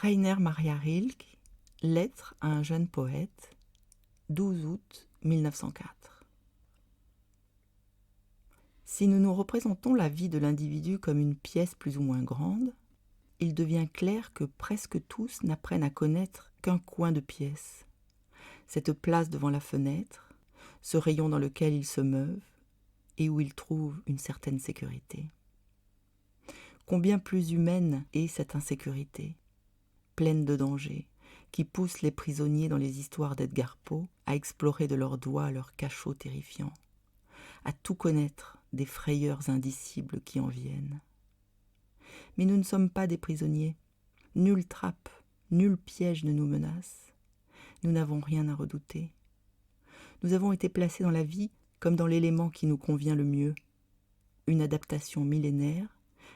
Rainer Maria Rilke, Lettre à un jeune poète, 12 août 1904. Si nous nous représentons la vie de l'individu comme une pièce plus ou moins grande, il devient clair que presque tous n'apprennent à connaître qu'un coin de pièce, cette place devant la fenêtre, ce rayon dans lequel ils se meuvent et où ils trouvent une certaine sécurité. Combien plus humaine est cette insécurité, pleine de dangers, qui pousse les prisonniers dans les histoires d'Edgar Poe à explorer de leurs doigts leurs cachots terrifiants, à tout connaître des frayeurs indicibles qui en viennent. Mais nous ne sommes pas des prisonniers. Nulle trappe, nul piège ne nous menace. Nous n'avons rien à redouter. Nous avons été placés dans la vie comme dans l'élément qui nous convient le mieux. Une adaptation millénaire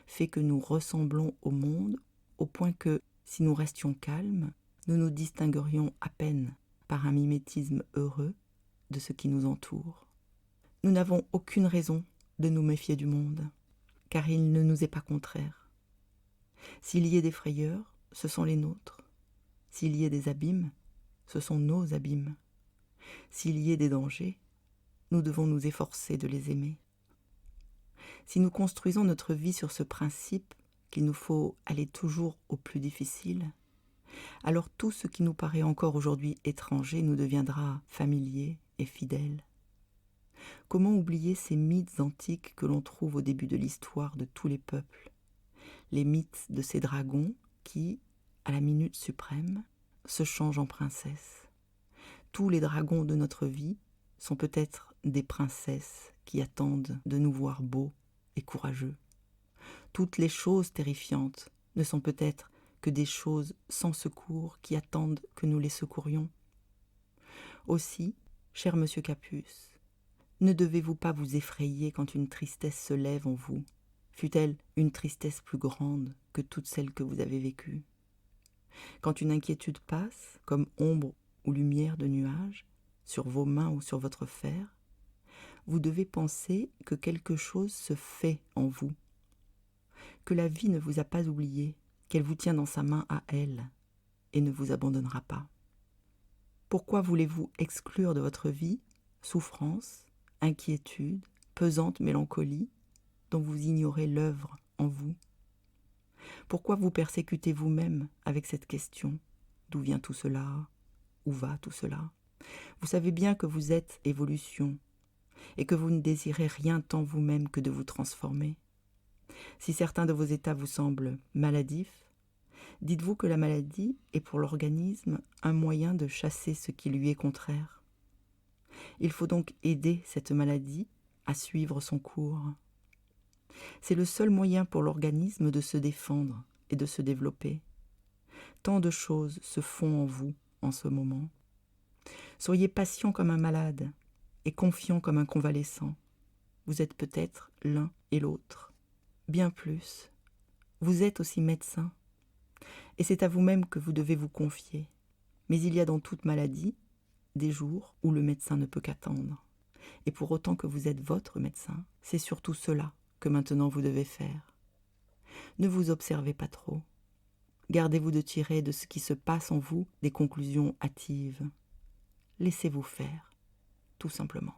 fait que nous ressemblons au monde au point que, si nous restions calmes, nous nous distinguerions à peine par un mimétisme heureux de ce qui nous entoure. Nous n'avons aucune raison de nous méfier du monde, car il ne nous est pas contraire. S'il y ait des frayeurs, ce sont les nôtres. S'il y ait des abîmes, ce sont nos abîmes. S'il y ait des dangers, nous devons nous efforcer de les aimer. Si nous construisons notre vie sur ce principe qu'il nous faut aller toujours au plus difficile, alors tout ce qui nous paraît encore aujourd'hui étranger nous deviendra familier et fidèle. Comment oublier ces mythes antiques que l'on trouve au début de l'histoire de tous les peuples, les mythes de ces dragons qui, à la minute suprême, se changent en princesses. Tous les dragons de notre vie sont peut-être des princesses qui attendent de nous voir beaux et courageux. Toutes les choses terrifiantes ne sont peut-être que des choses sans secours qui attendent que nous les secourions. Aussi, cher monsieur Capus, ne devez-vous pas vous effrayer quand une tristesse se lève en vous, fût-elle une tristesse plus grande que toutes celles que vous avez vécues. Quand une inquiétude passe, comme ombre ou lumière de nuage, sur vos mains ou sur votre fer, vous devez penser que quelque chose se fait en vous, que la vie ne vous a pas oublié, qu'elle vous tient dans sa main à elle et ne vous abandonnera pas. Pourquoi voulez-vous exclure de votre vie souffrance, inquiétude, pesante mélancolie dont vous ignorez l'œuvre en vous? Pourquoi vous persécutez vous-même avec cette question? D'où vient tout cela? Où va tout cela? Vous savez bien que vous êtes évolution et que vous ne désirez rien tant vous-même que de vous transformer. Si certains de vos états vous semblent maladifs, dites-vous que la maladie est pour l'organisme un moyen de chasser ce qui lui est contraire. Il faut donc aider cette maladie à suivre son cours. C'est le seul moyen pour l'organisme de se défendre et de se développer. Tant de choses se font en vous en ce moment. Soyez patient comme un malade et confiant comme un convalescent. Vous êtes peut-être l'un et l'autre. Bien plus, vous êtes aussi médecin. Et c'est à vous-même que vous devez vous confier. Mais il y a dans toute maladie des jours où le médecin ne peut qu'attendre. Et pour autant que vous êtes votre médecin, c'est surtout cela que maintenant vous devez faire. Ne vous observez pas trop. Gardez-vous de tirer de ce qui se passe en vous des conclusions hâtives. Laissez-vous faire, tout simplement.